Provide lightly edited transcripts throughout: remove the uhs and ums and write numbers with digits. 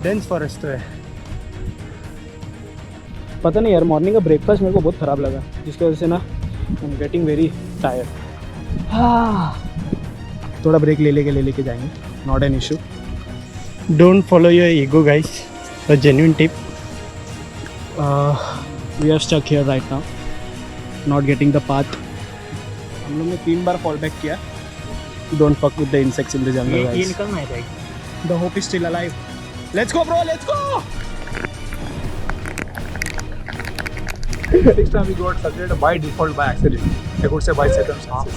Dense forest तो है। पता नहीं यार, मॉर्निंग का ब्रेकफास्ट मेरे को बहुत ख़राब लगा, जिसकी वजह से ना I am getting very tired. थोड़ा ब्रेक ले लेके जाएंगे, not an issue. Don't follow your ego guys, a genuine tip. We are stuck here right now, not getting the path. हम लोग ने 3 बार फॉल बैक किया। Don't fuck with the insects in the jungle guys. निकलना है भाई। The hope is still alive. Let's go bro, let's go. Next time we got selected by default by accident. I could say by circumstances.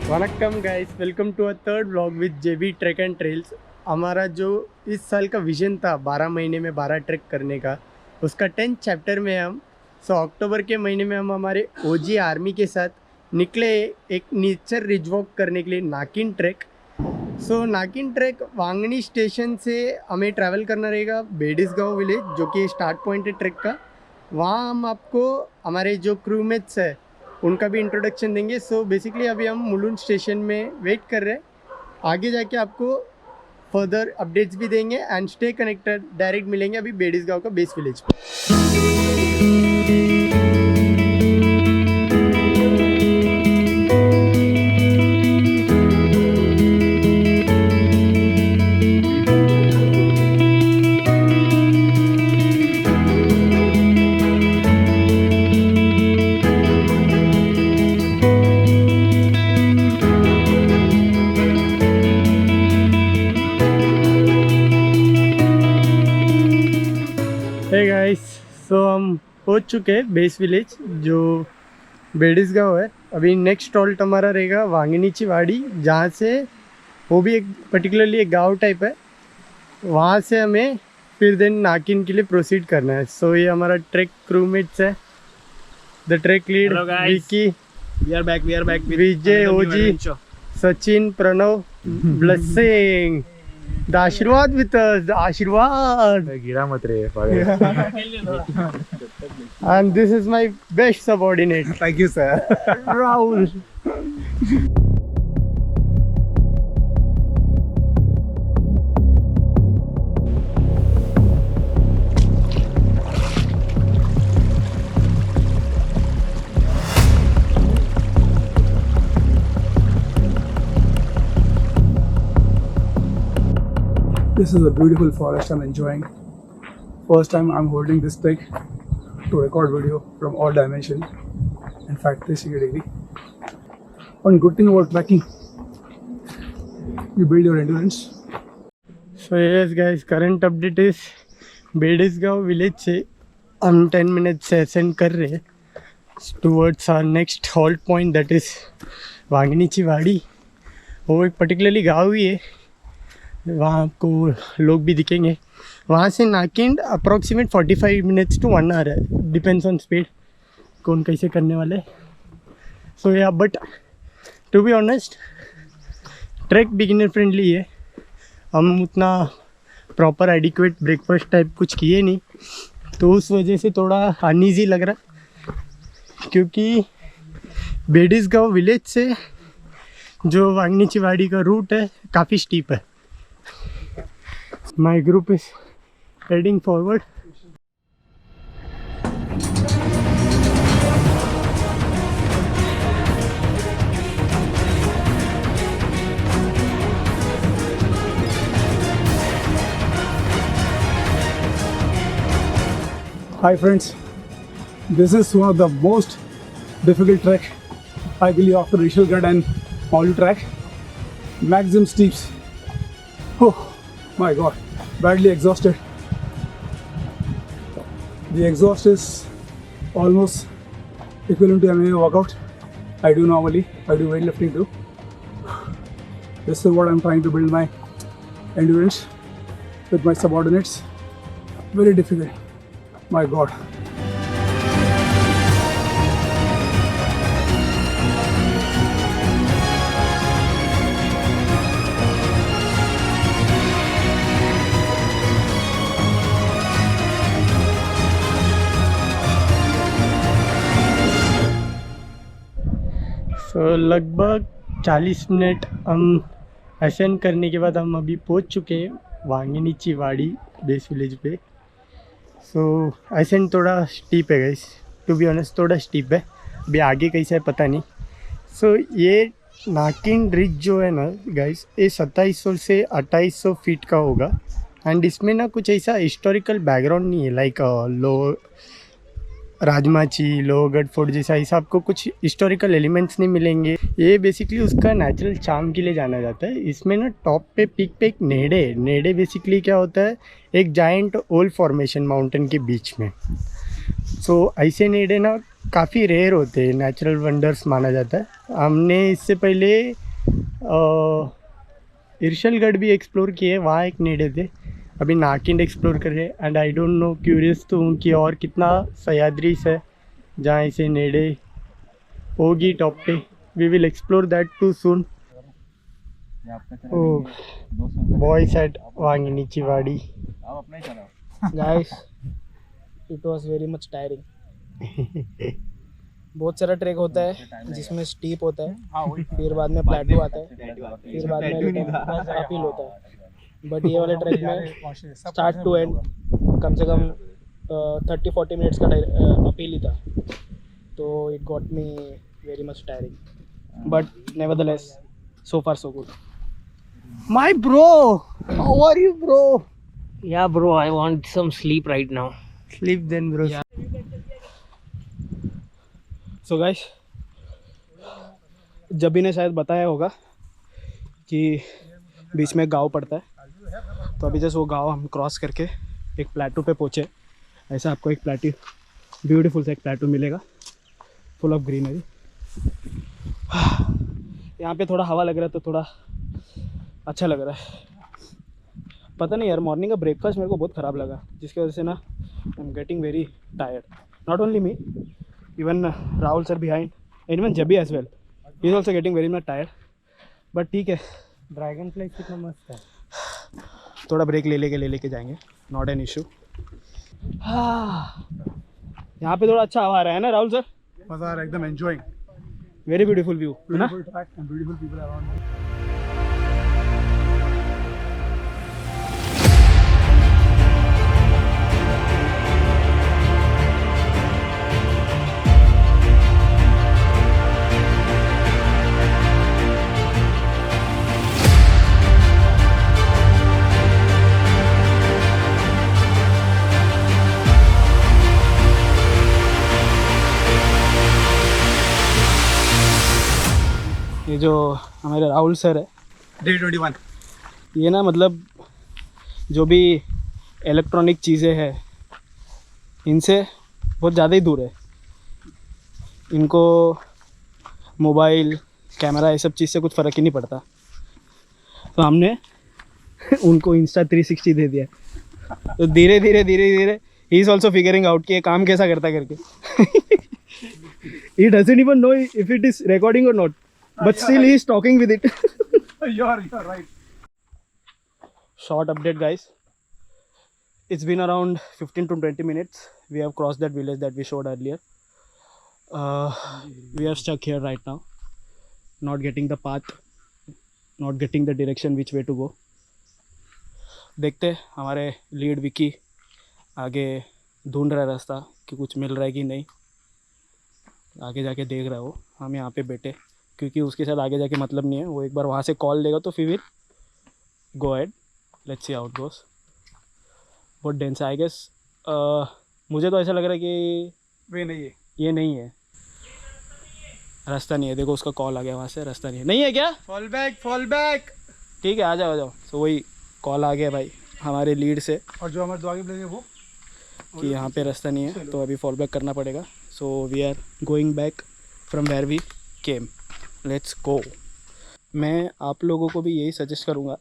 Vanakkam guys, welcome to a third vlog with JB trek and trails. हमारा जो इस साल का vision था 12 महीने में 12 track करने का, उसका 10th चैप्टर में हम अक्टूबर के महीने में हम हमारे ओजी आर्मी के साथ निकले एक नेचर रिज वॉक करने के लिए नाकिन ट्रैक। नाकिन ट्रैक वांगनी स्टेशन से हमें ट्रैवल करना रहेगा बेडिसगांव विलेज, जो कि स्टार्ट पॉइंट है ट्रैक का। वहाँ हम आपको हमारे जो क्रूमेट्स है उनका भी इंट्रोडक्शन देंगे। बेसिकली अभी हम मुलुंड स्टेशन में वेट कर रहे हैं, आगे जाके आपको फर्दर अपडेट्स भी देंगे। एंड स्टे कनेक्टेड, डायरेक्ट मिलेंगे अभी बेडिसगांव का बेस विलेज पे। हे गाइस, हम पहुंच चुके हैं बेस विलेज जो बेडिसगांव है। अभी नेक्स्ट हॉल्ट हमारा रहेगा वांगनीची वाड़ी, जहाँ से वो भी एक पर्टिकुलरली एक गांव टाइप है। वहाँ से हमें फिर देन नाकिन के लिए प्रोसीड करना है। ये हमारा ट्रैक क्रूमेट्स है, the track lead Vicky, we are back Vijay, OG, Sachin, Pranav, Blessing, the Aashirwad with the Aashirwad. गिरा मत रे। And this is my best subordinate. Thank you, sir. Rahul. This is a beautiful forest I'm enjoying. First time I'm holding this stick to record video from all dimension. In fact, 360 degree. One good thing about trekking, you build your endurance. Yes guys, current update is Bedisgaon village से हम 10 minute से ascend कर रहे हैं towards our next halt point, that is Wanganichi Wadi. वो एक particularly गाँव ही है, वहाँ आपको लोग भी दिखेंगे। वहाँ से नाकिन अप्रॉक्सीमेट 45 मिनट्स टू 1 आवर है, डिपेंड्स ऑन स्पीड कौन कैसे करने वाले। But to be honest track beginner friendly है। हम उतना प्रॉपर एडिक्वेट ब्रेकफास्ट टाइप कुछ किए नहीं, तो उस वजह से थोड़ा अनईजी लग रहा है, क्योंकि बेडिसगांव विलेज से जो वांगनीची वाड़ी का रूट है काफ़ी स्टीप है। My group is heading forward. Hi friends, this is one of the most difficult trek I believe after Rishalgarh and Maulu track. Maximum steeps. Oh my god, badly exhausted. The exhaust is almost equivalent to MMA workout I do normally. I do weightlifting too. This is what I'm trying to build my endurance with my subordinates. Very difficult. My god. सो लगभग 40 minute हम ascend करने के बाद हम अभी पहुंच चुके हैं वांगीनीची वाड़ी बेस विलेज पे। सो असेंड थोड़ा स्टीप है गाइस, टू बी ऑनेस्ट थोड़ा स्टीप है, अभी आगे कैसा है पता नहीं। सो ये नाकिन रिज जो है ना गाइस, ये 2700 से 2800 फीट का होगा। एंड इसमें ना कुछ ऐसा हिस्टोरिकल बैकग्राउंड नहीं है, like low Rajmachi Lohgarh fort जैसा ऐसा आपको कुछ हिस्टोरिकल एलिमेंट्स नहीं मिलेंगे। ये बेसिकली उसका नेचुरल चार्म के लिए जाना जाता है। इसमें ना टॉप पे पीक पे एक नेड़े बेसिकली क्या होता है, एक जाइंट ओल्ड फॉर्मेशन माउंटेन के बीच में। सो ऐसे नेड़े ना काफ़ी रेयर होते हैं, नेचुरल वंडर्स माना जाता है। हमने इससे पहले इरशलगढ़ भी एक्सप्लोर किए, वहाँ एक नेड़े थे। अभी नाकिन एक्सप्लोर कर रहे हैं। And I don't know, curious तो हूँ कि और कितना सह्याद्रीस है जहाँ ऐसे नेड़े होगी टॉप पे। We will explore that too soon. Boys at Wanganichi Wadi. Guys it was very much tiring. बहुत सारा ट्रैक होता है जिसमें स्टीप होता है, फिर बाद में प्लेटू आता है, फिर बाद में अपहिल होता है। बट ये वाले ट्रैक में स्टार्ट टू एंड कम से कम 30-40 मिनट्स का अपहिल ही था, तो it got me very much tiring, but nevertheless so far so good. My bro, how are you bro? Yeah, bro, I want some sleep right now. Sleep then bro. So guys, Jabi ने शायद बताया होगा कि बीच में गांव पड़ता है, तो अभी जैसे वो गांव हम क्रॉस करके एक प्लेटू पे पहुँचे। ऐसा आपको एक प्लेटू, ब्यूटीफुल सा एक प्लेटू मिलेगा फुल ऑफ ग्रीनरी। यहाँ पे थोड़ा हवा लग रहा है तो थोड़ा अच्छा लग रहा है। पता नहीं यार, मॉर्निंग का ब्रेकफास्ट मेरे को बहुत ख़राब लगा, जिसकी वजह से ना I am getting very tired. Not only me, even Rahul sir behind and even JB as well, he is also getting very much tired. But ठीक है, ड्रैगन फ्लाई कितना मस्त है। थोड़ा ब्रेक ले लेके जाएंगे, नॉट एन इशू। यहाँ पे थोड़ा अच्छा हवा आ रहा है ना राहुल सर? मज़ा आ रहा है एकदम, एंजॉयिंग। वेरी ब्यूटीफुल व्यू है ना? Beautiful track and beautiful people around. ये जो हमारे राहुल सर है, Day 21। ये ना मतलब जो भी इलेक्ट्रॉनिक चीज़ें हैं इनसे बहुत ज़्यादा ही दूर है। इनको मोबाइल कैमरा ये सब चीज़ से कुछ फ़र्क ही नहीं पड़ता, तो हमने उनको इंस्टा 360 दे दिया। तो धीरे धीरे he is also figuring out कि ये काम कैसा करता है करके। He doesn't even know if it is recording और not, but still he is talking with it. You're right. Short update guys, it's been around 15 to 20 minutes. We have crossed that village that we showed earlier. We are stuck here right now, not getting the path, not getting the direction which way to go. देखते हमारे lead Vicky आगे ढूंढ रहा है रास्ता कि कुछ मिल रहा है कि नहीं। आगे जाके देख रहा है वो, हम यहाँ पे बैठे, क्योंकि उसके साथ आगे जाके मतलब नहीं है। वो एक बार वहाँ से कॉल देगा तो फिर will go ahead, let's see how it goes. बहुत डेंस आई गेस। मुझे तो ऐसा लग रहा है कि वे नहीं है, ये नहीं है, रास्ता नहीं है। देखो उसका कॉल आ गया वहाँ से, रास्ता नहीं है। नहीं है क्या? Fall back. ठीक है, आ जाओ। तो वही कॉल आ गया भाई हमारे लीड से और जो हमारे दो आगे प्लेस है वो कि यहाँ पे रास्ता नहीं है, तो अभी फॉल बैक करना पड़ेगा। So we are going back from where we came, let's go. मैं आप लोगों को भी यही सजेस्ट करूँगा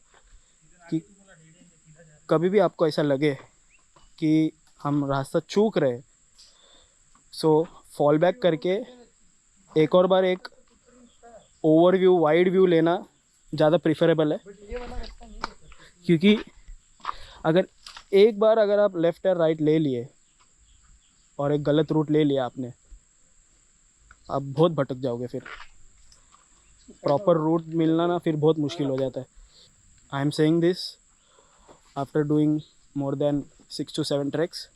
कि कभी भी आपको ऐसा लगे कि हम रास्ता चूक रहे, सो फॉल बैक करके एक और बार एक ओवरव्यू वाइड व्यू लेना ज़्यादा प्रिफरेबल है। क्योंकि अगर एक बार अगर आप लेफ़्ट या राइट ले लिए और एक गलत रूट ले लिया आपने, आप बहुत भटक जाओगे फिर। प्रॉपर रूट मिलना ना फिर बहुत मुश्किल हो जाता है. I am saying this after doing more than 6 to 7 tracks.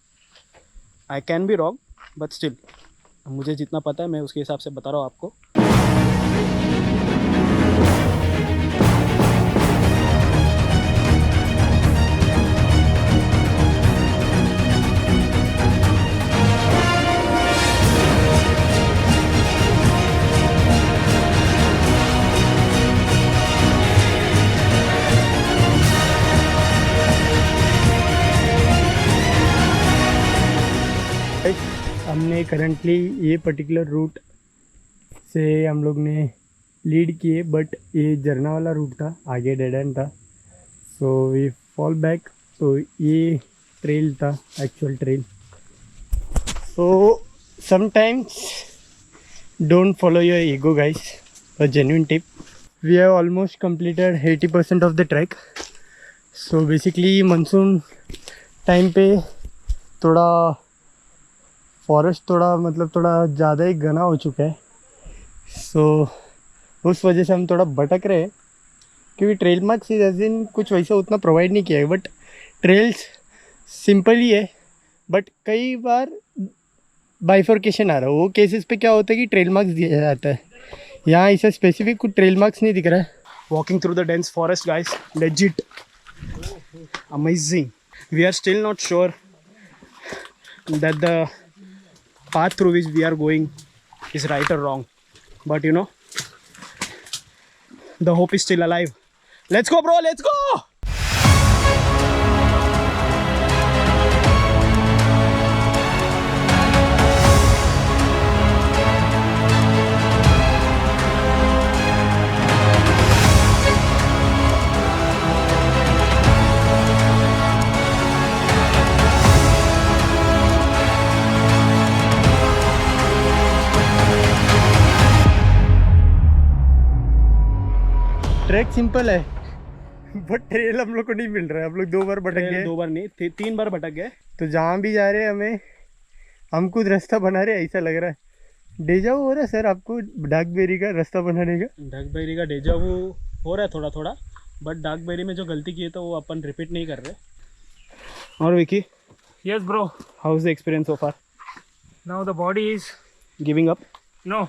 I can be wrong but still मुझे जितना पता है मैं उसके हिसाब से बता रहा हूँ आपको. हमने करंटली ये पर्टिकुलर रूट से हम लोग ने लीड किए, बट ये झरना वाला रूट था, आगे डेड एंड था. So we fall back. तो ये ट्रेल था, actual trail. So sometimes don't follow your ego guys, a genuine tip. We have almost completed 80% of the track. So basically monsoon time पे थोड़ा forest थोड़ा ज़्यादा ही घना हो चुका है. सो उस वजह से हम थोड़ा भटक रहे हैं, क्योंकि ट्रेल मार्क्स इस दिन कुछ वैसा उतना प्रोवाइड नहीं किया है. बट ट्रेल्स सिंपल ही है, बट कई बार बाइफर्केशन आ रहा है. वो केसेस पे क्या होता है कि ट्रेल मार्क्स दिया जाता है. यहाँ ऐसा स्पेसिफिक कुछ ट्रेल मार्क्स नहीं दिख रहा है. Walking through the dense forest, guys. Legit. Amazing. We are still not sure that the path through which we are going is right or wrong. But you know, the hope is still alive. Let's go, bro. Let's go. Track simple है, but trail हम लोग को नहीं मिल रहा है. हम लोग 2 बार भटक गए. 2 बार नहीं, 3 बार भटक गए. तो जहाँ भी जा रहे हैं हम खुद रास्ता बना रहे हैं, ऐसा लग रहा है. डेजा हो रहा है सर आपको डाकबेरी का रास्ता बनाने का? डाकबेरी का डेजा वो हो रहा है थोड़ा थोड़ा, बट डाकबेरी में जो गलती की है तो वो अपन रिपीट नहीं कर रहे. और Vicky, Yes, bro. How is the experience so far? Now the body is giving up? no.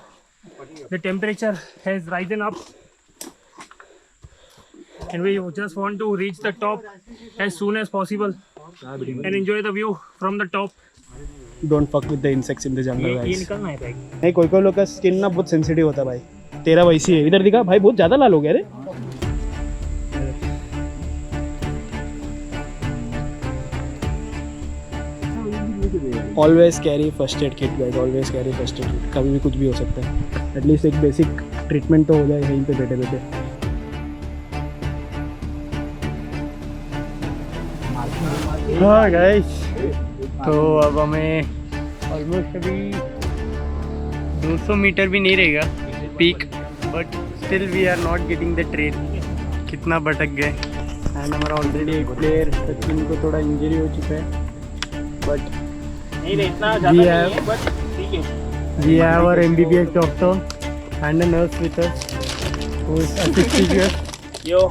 The temperature has risen up, and we just want to reach the top as soon as possible and enjoy the view from the top. Don't fuck with the insects in the जंगल ये guys. निकलना है bag. नहीं, कोई लोग का skin ना बहुत sensitive होता है भाई. तेरा वैसी है. इधर दिखा भाई, बहुत ज़्यादा लाल हो गया रे. Always carry first aid kit guys. Always carry first aid kit. कभी भी कुछ भी हो सकता है. एटलीस्ट एक बेसिक ट्रीटमेंट तो हो जाए यहीं पे बैठे बैठे. हाँ गाइस, तो अब हमें ऑलमोस्ट अभी 200 मीटर भी नहीं रहेगा peak, but still we are not getting the trail. कितना भटक गए. एंड हमारा ऑलरेडी एक प्लेयर सचिन को थोड़ा इंजरी हो चुका है, बट नहीं इतना ज़्यादा नहीं है, बट ठीक है. We have our MBBS doctor and a nurse with us who is assisting us. Yo.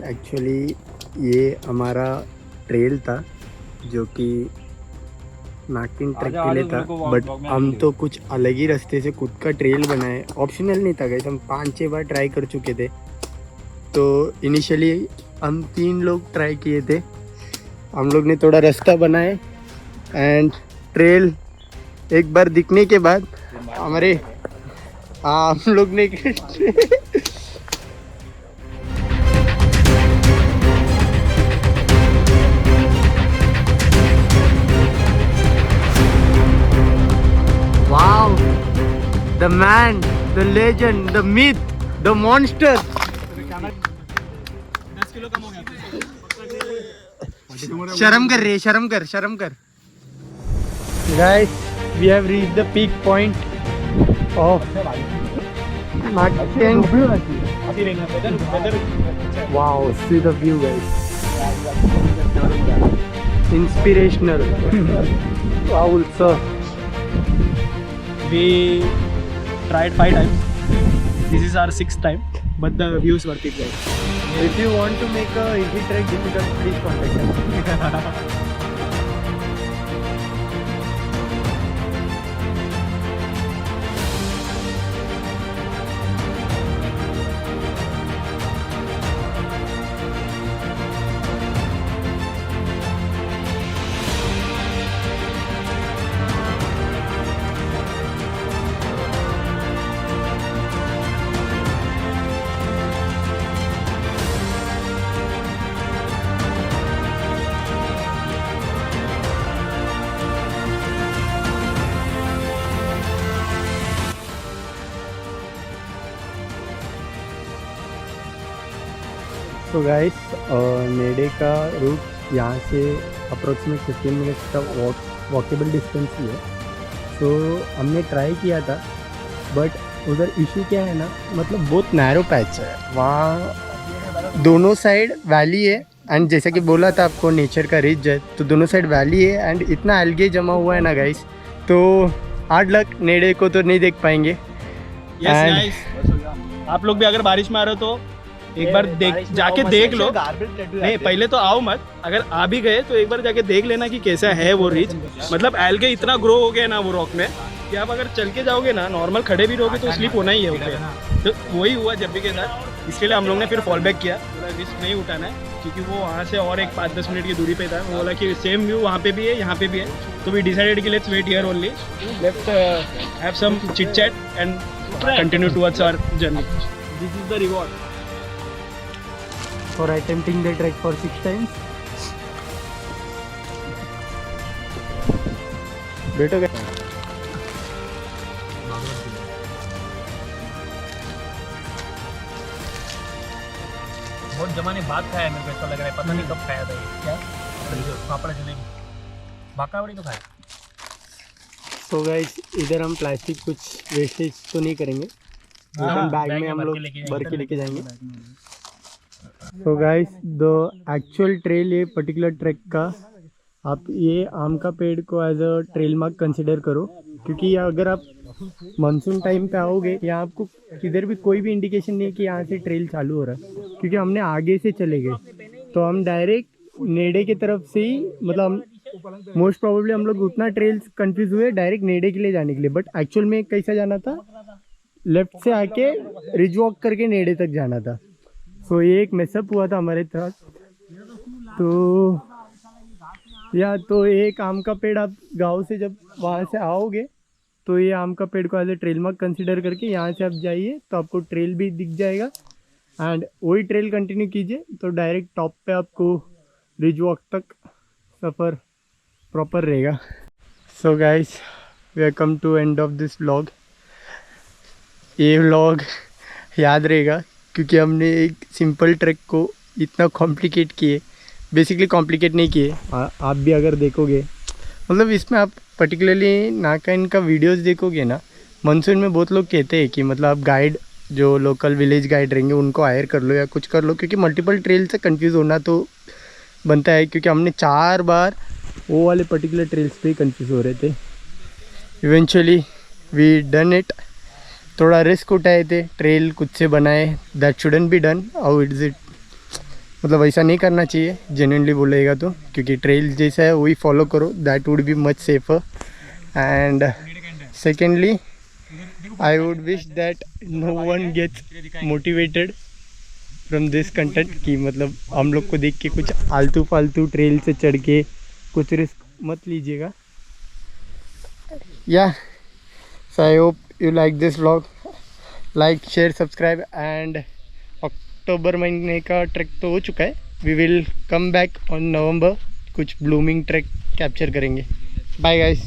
Actually ये हमारा ट्रेल था जो कि नागटिन ट्रैक के लिए था, बट हम तो कुछ अलग ही रास्ते से खुद का ट्रेल बनाए. ऑप्शनल नहीं था गाइस, हम 5-6 बार ट्राई कर चुके थे, तो इनिशियली हम 3 लोग ट्राई किए थे, हम लोग ने थोड़ा रास्ता बनाए एंड ट्रेल एक बार दिखने के बाद हमारे हम लोग ने Wow, the man, the legend, the myth, the monster. 10 kilo कम हो गया। शर्म कर रे, शर्म कर। Guys, we have reached the peak point of Mactan. Wow, see the view, guys. Inspirational. Wow, sir. We tried 5 times. This is our 6th time, but the view is worth it, guys. If you want to make a easy trek difficult, please contact us. तो guys नेडे का root यहाँ से approximate 15 minutes का walkable distance ही है। तो हमने try किया था, बट उधर इशू क्या है ना, मतलब बहुत नैरो पैच है वहाँ, दोनों साइड वैली है एंड जैसा कि बोला था आपको नेचर का रिच है, तो दोनों साइड वैली है एंड इतना एल्गे जमा हुआ है ना गाइस, तो हार्ड लक, नेडे को तो नहीं देख पाएंगे। Yes, guys. आप लोग भी अगर बारिश में आ रहे हो तो एक बार जाके देख लो। नहीं, पहले तो आओ मत, अगर आ भी गए तो एक बार जाके देख लेना कि कैसा है वो रिच। मतलब एल्गे इतना ग्रो हो गया ना वो रॉक में कि आप अगर चल के जाओगे ना, नॉर्मल खड़े भी रहोगे तो स्लिप होना ही है ऊपर। तो वही हुआ जब भी के साथ, इसके लिए हम लोग ने फिर फॉल बैक किया, रिस्क नहीं उठाना है क्योंकि वो वहाँ से और एक 5-10 मिनट की दूरी पे था। वो बोला कि सेम व्यू वहाँ पे भी है, यहाँ पे भी है, तो वी डिसाइडेड कि let's wait here only, let's have some chit chat and continue towards our journey. This is the reward for attempting the trek for 6 times. बैठो गए। बहुत जमाने बाद खाया, मेरे को ऐसा लग रहा है, पता नहीं कब खाया था ये। क्या पापड़ जलेबी, भाकावड़ी तो खाया। तो गाइस इधर हम प्लास्टिक कुछ वेस्टेज तो नहीं करेंगे, बैग में हम लोग भर के लेके जाएंगे। तो गाइस द एक्चुअल ट्रेल, ये पर्टिकुलर ट्रैक का आप ये आम का पेड़ को as a trail mark consider करो, क्योंकि अगर आप मानसून टाइम पे आओगे यहाँ आपको किधर भी कोई भी इंडिकेशन नहीं है कि यहाँ से ट्रेल चालू हो रहा है, क्योंकि हमने आगे से चले गए तो हम डायरेक्ट नेडे की तरफ से ही, मतलब मोस्ट प्रोबेबली हम लोग उतना ट्रेल्स कंफ्यूज हुए डायरेक्ट नेडे के लिए जाने के लिए, बट एक्चुअल में कैसा जाना था, लेफ्ट से आके रिज वॉक करके नेडे तक जाना था। सो ये एक मेसअप हुआ था हमारे साथ। तो या तो एक आम का पेड़ आप गांव से जब वहाँ से आओगे तो ये आम का पेड़ को as a trail mark consider करके यहाँ से आप जाइए तो आपको ट्रेल भी दिख जाएगा एंड वही ट्रेल कंटिन्यू कीजिए तो डायरेक्ट टॉप पे आपको रिज वॉक तक सफ़र प्रॉपर रहेगा। So guys we are come to end of this vlog. ये व्लॉग याद रहेगा क्योंकि हमने एक सिंपल ट्रैक को इतना कॉम्प्लिकेट किए, बेसिकली कॉम्प्लिकेट नहीं किए। आप भी अगर देखोगे, मतलब इसमें आप पर्टिकुलरली नाकाइन का वीडियोस देखोगे ना, मानसून में बहुत लोग कहते हैं कि मतलब आप गाइड, जो लोकल विलेज गाइड रहेंगे उनको हायर कर लो या कुछ कर लो, क्योंकि मल्टीपल ट्रेल से कंफ्यूज होना तो बनता है, क्योंकि हमने 4 बार वो वाले पर्टिकुलर ट्रेल्स पे कंफ्यूज हो रहे थे। इवेंचुअली वी डन इट, थोड़ा रिस्क उठाए थे, ट्रेल खुद से बनाए, that shouldn't be done. How is it, मतलब ऐसा नहीं करना चाहिए जेन्युइनली बोलेगा तो, क्योंकि ट्रेल जैसा है वही फॉलो करो, that would be much safer. And secondly I would wish that no one gets motivated from this content कि मतलब हम लोग को देख के कुछ आलतू फालतू ट्रेल से चढ़ के कुछ रिस्क मत लीजिएगा. Yeah so I hope you like this vlog. Like share subscribe and अक्टूबर महीने का ट्रैक तो हो चुका है. We will come back on November. कुछ ब्लूमिंग ट्रैक कैप्चर करेंगे. Bye guys.